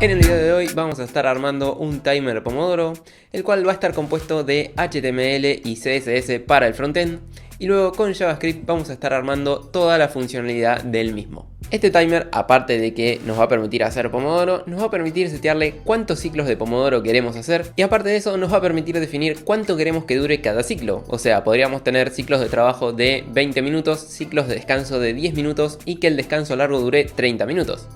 En el video de hoy vamos a estar armando un timer Pomodoro, el cual va a estar compuesto de HTML y CSS para el frontend, y luego con JavaScript vamos a estar armando toda la funcionalidad del mismo. Este timer, aparte de que nos va a permitir hacer Pomodoro, nos va a permitir setearle cuántos ciclos de Pomodoro queremos hacer, y aparte de eso nos va a permitir definir cuánto queremos que dure cada ciclo. O sea, podríamos tener ciclos de trabajo de 20 minutos, ciclos de descanso de 10 minutos y que el descanso largo dure 30 minutos.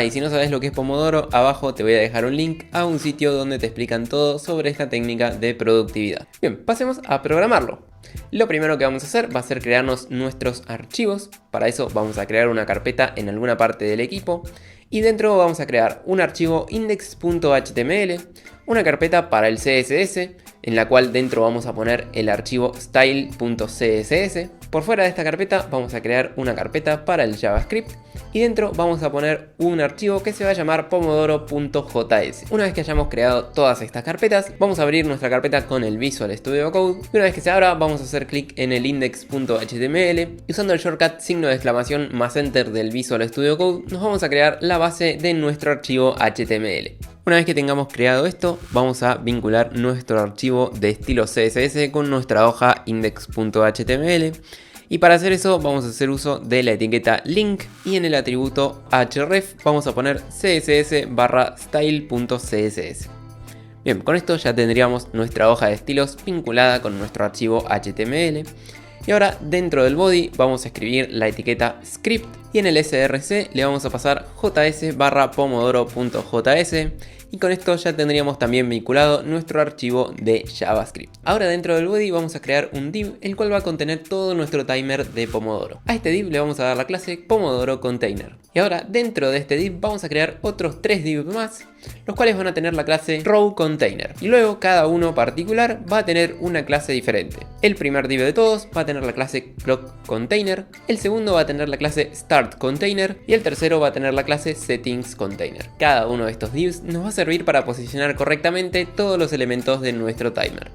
Y si no sabes lo que es Pomodoro, abajo te voy a dejar un link a un sitio donde te explican todo sobre esta técnica de productividad. Bien, pasemos a programarlo. Lo primero que vamos a hacer va a ser crearnos nuestros archivos. Para eso vamos a crear una carpeta en alguna parte del equipo y dentro vamos a crear un archivo index.html, una carpeta para el CSS, en la cual dentro vamos a poner el archivo style.css. Por fuera de esta carpeta vamos a crear una carpeta para el JavaScript y dentro vamos a poner un archivo que se va a llamar pomodoro.js. Una vez que hayamos creado todas estas carpetas, vamos a abrir nuestra carpeta con el Visual Studio Code y una vez que se abra vamos a hacer clic en el index.html y usando el shortcut signo de exclamación más enter del Visual Studio Code nos vamos a crear la base de nuestro archivo HTML. Una vez que tengamos creado esto, vamos a vincular nuestro archivo de estilo CSS con nuestra hoja index.html. Y para hacer eso vamos a hacer uso de la etiqueta link y en el atributo href vamos a poner css/style.css. Bien, con esto ya tendríamos nuestra hoja de estilos vinculada con nuestro archivo HTML. Y ahora dentro del body vamos a escribir la etiqueta script y en el src le vamos a pasar js/pomodoro.js y con esto ya tendríamos también vinculado nuestro archivo de JavaScript. Ahora dentro del body vamos a crear un div el cual va a contener todo nuestro timer de Pomodoro. A este div le vamos a dar la clase Pomodoro Container. Y ahora dentro de este div vamos a crear otros 3 divs más, los cuales van a tener la clase Row Container. Y luego cada uno particular va a tener una clase diferente. El primer div de todos va a tener la clase Clock Container, el segundo va a tener la clase Start Container y el tercero va a tener la clase Settings Container. Cada uno de estos divs nos va a servir para posicionar correctamente todos los elementos de nuestro timer.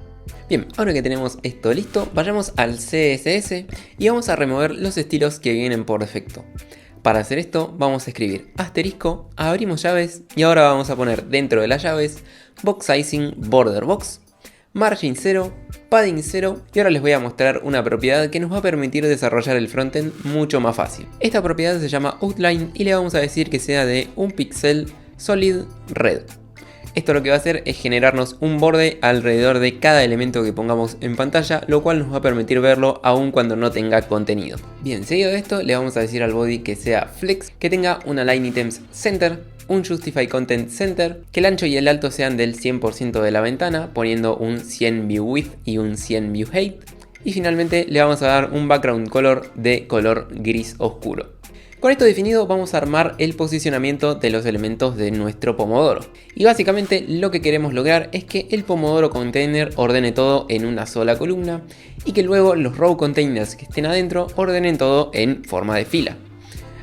Bien, ahora que tenemos esto listo, vayamos al CSS y vamos a remover los estilos que vienen por defecto. Para hacer esto vamos a escribir asterisco, abrimos llaves y ahora vamos a poner dentro de las llaves box sizing border box, margin 0, padding 0 y ahora les voy a mostrar una propiedad que nos va a permitir desarrollar el frontend mucho más fácil. Esta propiedad se llama outline y le vamos a decir que sea de un píxel solid red. Esto lo que va a hacer es generarnos un borde alrededor de cada elemento que pongamos en pantalla, lo cual nos va a permitir verlo aun cuando no tenga contenido. Bien, seguido de esto le vamos a decir al body que sea flex, que tenga un align items center, un justify content center, que el ancho y el alto sean del 100% de la ventana, poniendo un 100 view width y un 100 view height. Y finalmente le vamos a dar un background color de color gris oscuro. Con esto definido vamos a armar el posicionamiento de los elementos de nuestro Pomodoro. Y básicamente lo que queremos lograr es que el Pomodoro Container ordene todo en una sola columna y que luego los Row Containers que estén adentro ordenen todo en forma de fila,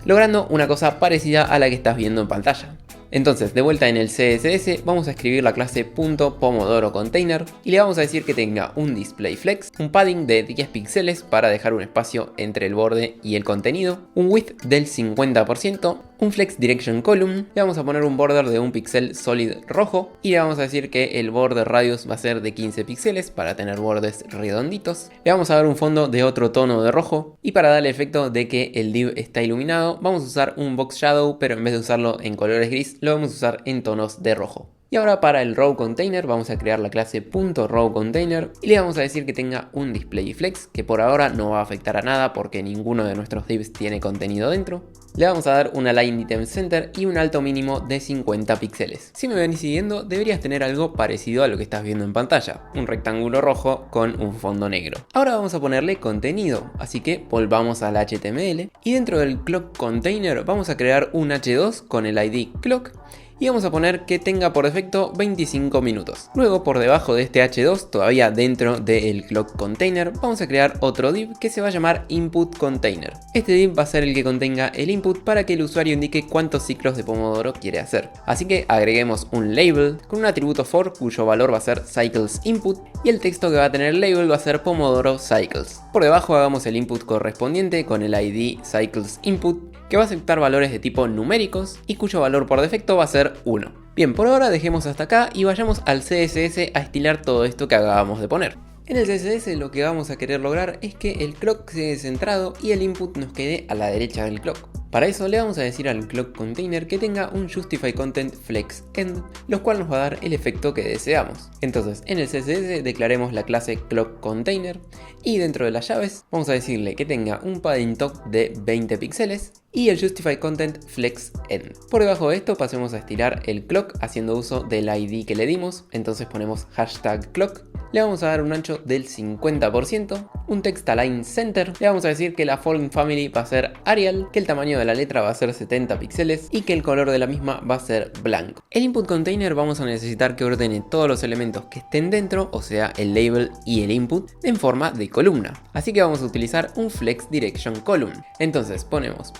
logrando una cosa parecida a la que estás viendo en pantalla. Entonces, de vuelta en el CSS, vamos a escribir la clase .pomodoroContainer y le vamos a decir que tenga un display flex, un padding de 10 píxeles para dejar un espacio entre el borde y el contenido, un width del 50%, un flex direction column, le vamos a poner un border de un píxel solid rojo y le vamos a decir que el border radius va a ser de 15 píxeles para tener bordes redonditos. Le vamos a dar un fondo de otro tono de rojo y para darle el efecto de que el div está iluminado, vamos a usar un box shadow, pero en vez de usarlo en colores gris, lo vamos a usar en tonos de rojo. Y ahora para el Row Container vamos a crear la clase .RowContainer y le vamos a decir que tenga un display flex, que por ahora no va a afectar a nada porque ninguno de nuestros divs tiene contenido dentro. Le vamos a dar un align item center y un alto mínimo de 50 píxeles. Si me venís siguiendo, deberías tener algo parecido a lo que estás viendo en pantalla, un rectángulo rojo con un fondo negro. Ahora vamos a ponerle contenido, así que volvamos al HTML y dentro del Clock Container vamos a crear un h2 con el ID Clock y vamos a poner que tenga por defecto 25 minutos. Luego por debajo de este h2, todavía dentro del Clock Container, vamos a crear otro div que se va a llamar Input Container. Este div va a ser el que contenga el input para que el usuario indique cuántos ciclos de Pomodoro quiere hacer. Así que agreguemos un label con un atributo for cuyo valor va a ser Cycles Input y el texto que va a tener el label va a ser Pomodoro Cycles. Por debajo hagamos el input correspondiente con el ID Cycles Input que va a aceptar valores de tipo numéricos y cuyo valor por defecto va a ser 1. Bien, por ahora dejemos hasta acá y vayamos al CSS a estilar todo esto que acabamos de poner. En el CSS lo que vamos a querer lograr es que el clock quede centrado y el input nos quede a la derecha del clock. Para eso le vamos a decir al clock container que tenga un justify content flex end, lo cual nos va a dar el efecto que deseamos. Entonces en el CSS declaremos la clase clock container y dentro de las llaves vamos a decirle que tenga un padding top de 20 píxeles y el justify content flex end. Por debajo de esto pasemos a estirar el clock haciendo uso del ID que le dimos, entonces ponemos hashtag clock. Le vamos a dar un ancho del 50%, un text align center, le vamos a decir que la font family va a ser Arial, que el tamaño de la letra va a ser 70 píxeles y que el color de la misma va a ser blanco. El input container vamos a necesitar que ordene todos los elementos que estén dentro, o sea el label y el input, en forma de columna. Así que vamos a utilizar un flex direction column. Entonces ponemos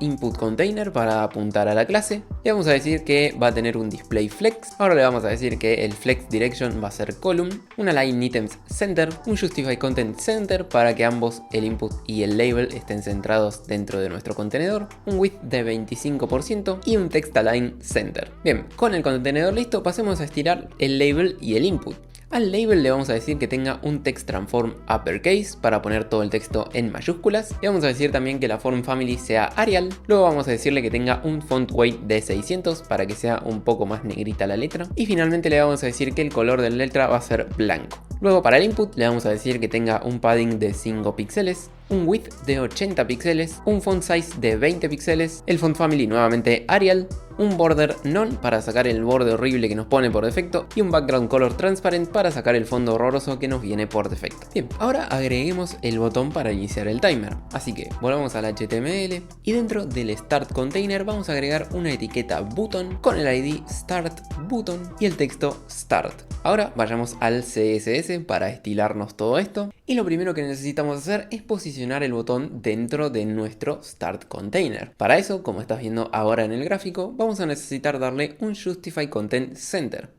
.input container para apuntar a la clase, le vamos a decir que va a tener un display flex, ahora le vamos a decir que el flex direction va a ser column, una line items center, un justify content center para que ambos, el input y el label, estén centrados dentro de nuestro contenedor, un width de 25% y un text align center. Bien, con el contenedor listo pasemos a estirar el label y el input. Al label le vamos a decir que tenga un text transform uppercase para poner todo el texto en mayúsculas. Le vamos a decir también que la font family sea Arial. Luego vamos a decirle que tenga un font weight de 600 para que sea un poco más negrita la letra. Y finalmente le vamos a decir que el color de la letra va a ser blanco. Luego para el input le vamos a decir que tenga un padding de 5 píxeles, un width de 80 píxeles, un font size de 20 píxeles, el font family nuevamente Arial, un border none para sacar el borde horrible que nos pone por defecto y un background color transparent para sacar el fondo horroroso que nos viene por defecto. Bien, ahora agreguemos el botón para iniciar el timer. Así que volvamos al HTML y dentro del start container vamos a agregar una etiqueta button con el ID start button y el texto start. Ahora vayamos al CSS para estilarnos todo esto y lo primero que necesitamos hacer es posicionar el botón dentro de nuestro start container. Para eso, como estás viendo ahora en el gráfico, vamos a necesitar darle un justify content center.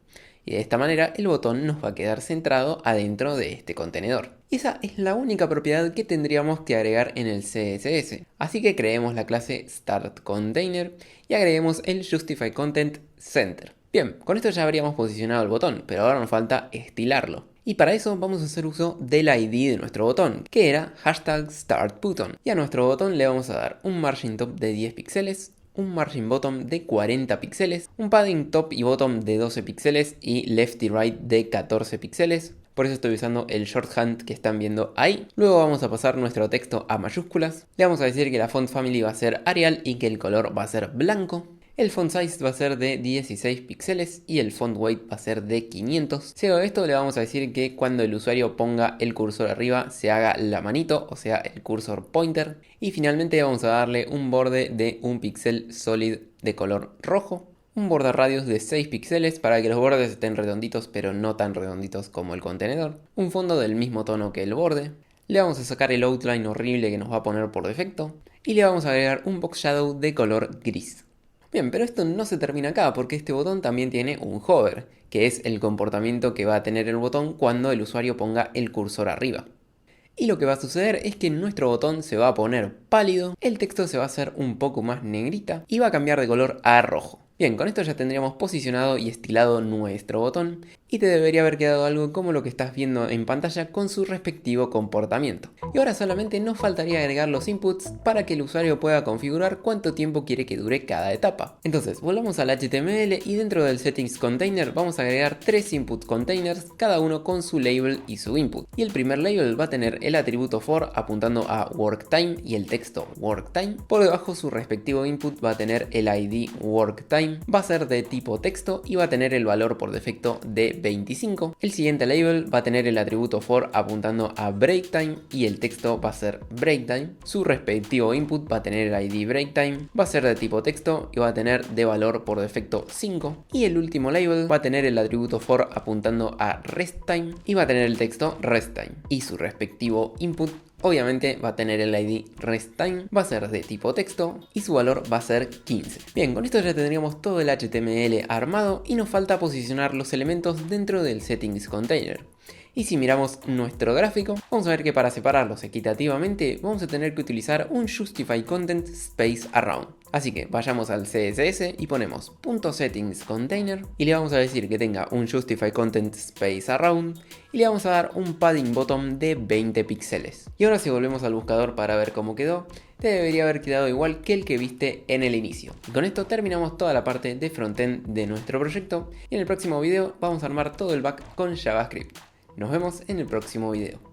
Y de esta manera el botón nos va a quedar centrado adentro de este contenedor. Esa es la única propiedad que tendríamos que agregar en el CSS. Así que creemos la clase startContainer y agreguemos el justify content center. Bien, con esto ya habríamos posicionado el botón, pero ahora nos falta estilarlo. Y para eso vamos a hacer uso del ID de nuestro botón, que era hashtag startButton. Y a nuestro botón le vamos a dar un margin top de 10 píxeles, un margin bottom de 40 píxeles, un padding top y bottom de 12 píxeles y left y right de 14 píxeles. Por eso estoy usando el shorthand que están viendo ahí. Luego vamos a pasar nuestro texto a mayúsculas. Le vamos a decir que la font family va a ser Arial y que el color va a ser blanco. El font size va a ser de 16 píxeles y el font weight va a ser de 500. Si hago esto le vamos a decir que cuando el usuario ponga el cursor arriba se haga la manito, o sea el cursor pointer. Y finalmente vamos a darle un borde de 1 píxel solid de color rojo. Un border radius de 6 píxeles para que los bordes estén redonditos pero no tan redonditos como el contenedor. Un fondo del mismo tono que el borde. Le vamos a sacar el outline horrible que nos va a poner por defecto. Y le vamos a agregar un box shadow de color gris. Bien, pero esto no se termina acá porque este botón también tiene un hover, que es el comportamiento que va a tener el botón cuando el usuario ponga el cursor arriba. Y lo que va a suceder es que nuestro botón se va a poner pálido, el texto se va a hacer un poco más negrita y va a cambiar de color a rojo. Bien, con esto ya tendríamos posicionado y estilado nuestro botón y te debería haber quedado algo como lo que estás viendo en pantalla con su respectivo comportamiento. Y ahora solamente nos faltaría agregar los inputs para que el usuario pueda configurar cuánto tiempo quiere que dure cada etapa. Entonces volvamos al HTML y dentro del settings container vamos a agregar 3 input containers, cada uno con su label y su input. Y el primer label va a tener el atributo for apuntando a worktime y el texto worktime. Por debajo su respectivo input va a tener el ID worktime, va a ser de tipo texto y va a tener el valor por defecto de 25. El siguiente label va a tener el atributo for apuntando a breaktime y el texto va a ser breaktime. Su respectivo input va a tener el ID breaktime, va a ser de tipo texto y va a tener de valor por defecto 5. Y el último label va a tener el atributo for apuntando a resttime y va a tener el texto resttime. Y su respectivo input obviamente va a tener el ID resttime, va a ser de tipo texto y su valor va a ser 15. Bien, con esto ya tendríamos todo el HTML armado y nos falta posicionar los elementos dentro del settings container. Y si miramos nuestro gráfico, vamos a ver que para separarlos equitativamente vamos a tener que utilizar un Justify Content Space Around. Así que vayamos al CSS y ponemos .settings container y le vamos a decir que tenga un Justify Content Space Around y le vamos a dar un padding bottom de 20 píxeles. Y ahora si volvemos al buscador para ver cómo quedó, te debería haber quedado igual que el que viste en el inicio. Y con esto terminamos toda la parte de frontend de nuestro proyecto y en el próximo video vamos a armar todo el back con JavaScript. Nos vemos en el próximo video.